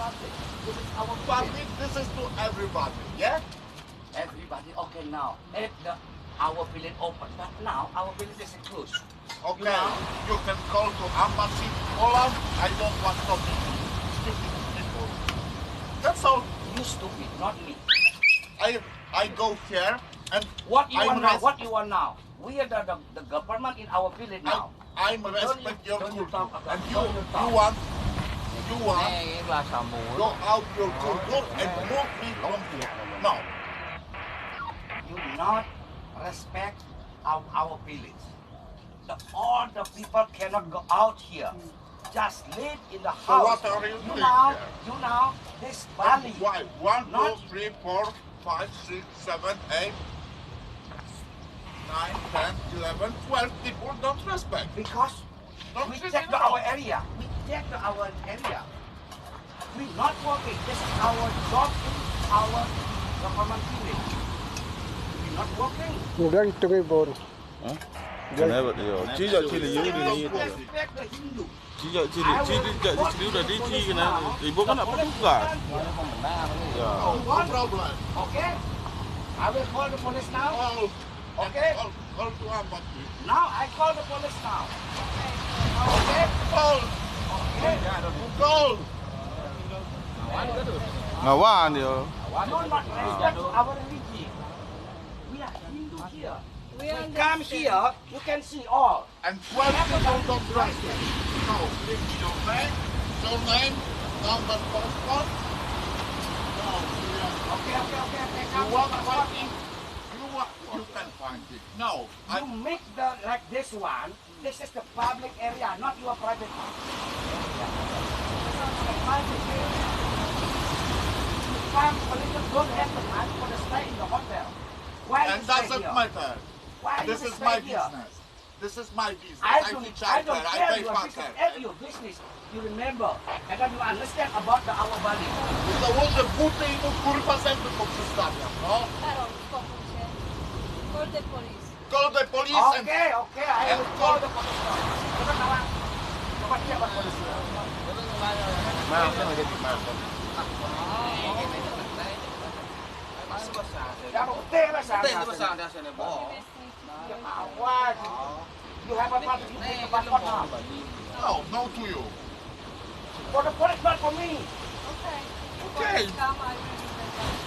public. This is our Public, this is to everybody, yeah? Everybody, okay now. Our village open, but now our village is closed. Okay, Now, you can call to embassy Holland. I don't want talking to stupid people. That's all. you stupid, not me. I go here and What you I'm want now? res- What you want now? We are the government in our village now. I'm respect your don't you culture. talk about- And don't you talk. you want Nghe là xào mùa go out your culture and move me from here. No. You not respect our village. All the people cannot go out here. Just live in the So house. what are you doing now, here? you now, this Bali. Why? 1, 2, Not- 3, 4, 5, 6, 7, 8, 9, 10, 11, 12 people don't respect. Because Don't we sit take down. our area. We take our area. We not working. This is our job in our government village. We not working. Đang tụi bồn. Kenapa dia? Cija cili you ni Don't respect the Hindu. Cija cili udah dici kena. Ibu kan nak petugas. Ya. No problem. Okay? I will call the police now. Call, Okay. call to embassy. Now I call the police now. Okay? Call, Okay? call. Ngawan dia. No, not respect to our religion. We are Hindu here. We We come here, you can see all. And 12 people don't respect. No, give me your name, surname, number, passport. No, yeah. Okay. You Come want come. fighting? You can find it. No, You make the like this one. This is the public area, not your private one. The private area. You come for little, don't have the money for the stay in the hotel. Why and you stay doesn't here? matter. Why This you is stay my here? business. This is my business. I I don't, teach I don't children. I care pay your business. father. Every your business, you remember, and then you understand about the our Bali. Założę buty i mu kurwa zęby poprzestawiam, no. Karol, spokój się. For the police. Call the police and Okay, I will call the police now. Coba kawan, coba siapa polisi? Mau kan dia mau. Siapa utek lah sana. Tên nó sang ra xe này bỏ. Ya, awas. You have a passport, you take a passport now. no to you. For the police, not for me. Okay. Okay. Come, I will give them back.